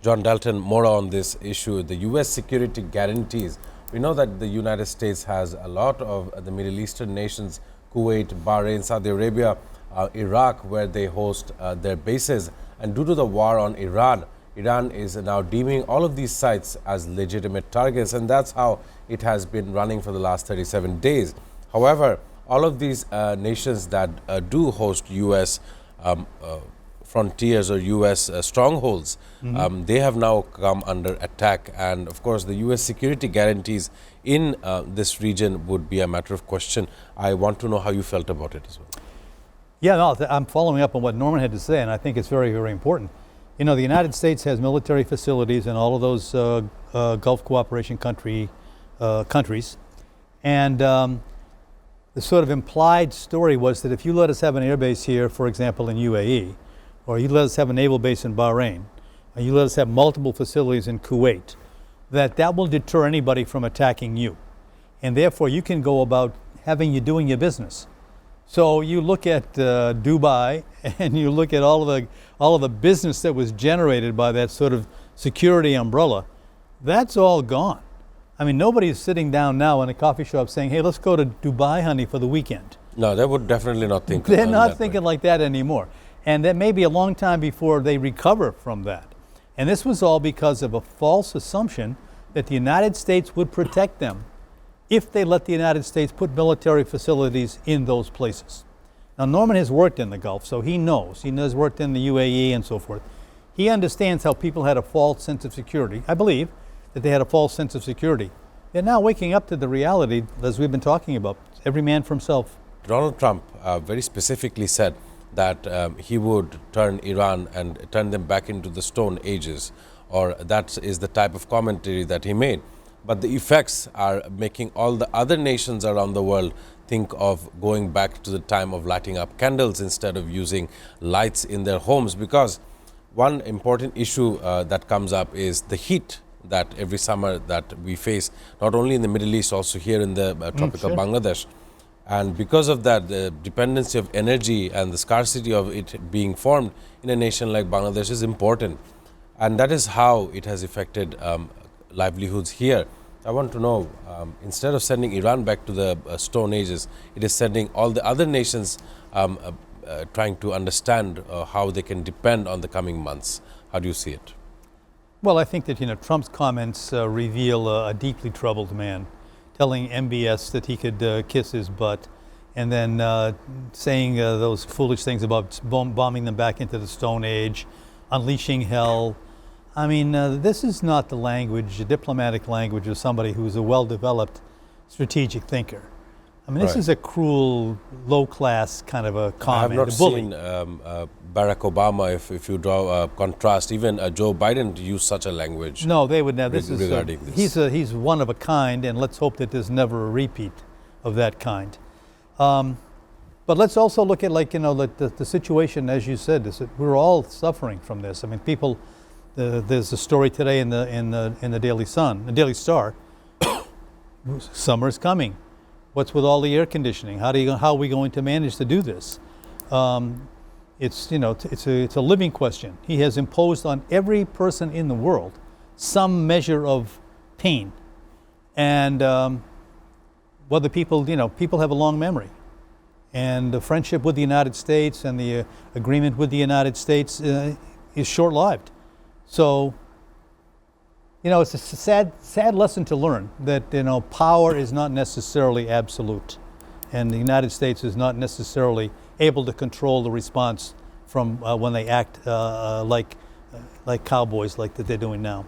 John Dalton, more on this issue, the U.S. security guarantees. We know that the United States has a lot of the Middle Eastern nations, Kuwait, Bahrain, Saudi Arabia, Iraq, where they host their bases. And due to the war on Iran, Iran is now deeming all of these sites as legitimate targets, and that's how it has been running for the last 37 days. However, all of these nations that do host U.S. Frontiers or U.S. Strongholds, they have now come under attack. And of course, the U.S. security guarantees in this region would be a matter of question. I want to know how you felt about it as well. Yeah, no, I'm following up on what Norman had to say, and I think it's very, very important. You know, the United States has military facilities in all of those Gulf cooperation countries. And the sort of implied story was that if you let us have an air base here, for example, in UAE, or you let us have a naval base in Bahrain, or you let us have multiple facilities in Kuwait, that will deter anybody from attacking you. And therefore, you can go about doing your business. So you look at Dubai, and you look at all of the business that was generated by that sort of security umbrella. That's all gone. I mean, nobody's sitting down now in a coffee shop saying, "Hey, let's go to Dubai, honey, for the weekend." No, they would definitely not think. They're not thinking like that anymore. And that may be a long time before they recover from that. And this was all because of a false assumption that the United States would protect them if they let the United States put military facilities in those places. Now, Norman has worked in the Gulf, so he knows. He has worked in the UAE and so forth. He understands how people had a false sense of security. I believe that they had a false sense of security. They're now waking up to the reality, as we've been talking about, every man for himself. Donald Trump very specifically said that he would turn Iran and turn them back into the Stone Ages, or that is the type of commentary that he made. But the effects are making all the other nations around the world think of going back to the time of lighting up candles instead of using lights in their homes, because one important issue that comes up is the heat that every summer that we face, not only in the Middle East, also here in the tropical Bangladesh. And because of that, the dependency of energy and the scarcity of it being formed in a nation like Bangladesh is important. And that is how it has affected livelihoods here. I want to know, instead of sending Iran back to the Stone Ages, it is sending all the other nations trying to understand how they can depend on the coming months. How do you see it? Well, I think that, Trump's comments reveal a deeply troubled man, telling MBS that he could kiss his butt, and then saying those foolish things about bombing them back into the Stone Age, unleashing hell. I mean, this is not the diplomatic language of somebody who's a well-developed strategic thinker. I mean, this is a cruel, low-class kind of a comment. I have not seen Barack Obama, if you draw a contrast, even Joe Biden use such a language. No, they would never. Regarding this. He's one of a kind, and let's hope that there's never a repeat of that kind. But let's also look at, the situation, as you said, is that we're all suffering from this. I mean, people. There's a story today in the Daily Sun, the Daily Star. Summer's coming. What's with all the air conditioning? How are we going to manage to do this? It's a living question. He has imposed on every person in the world some measure of pain, and whether people have a long memory, and the friendship with the United States and the agreement with the United States is short-lived. So, it's a sad lesson to learn that, power is not necessarily absolute, and the United States is not necessarily able to control the response from when they act like cowboys like that they're doing now.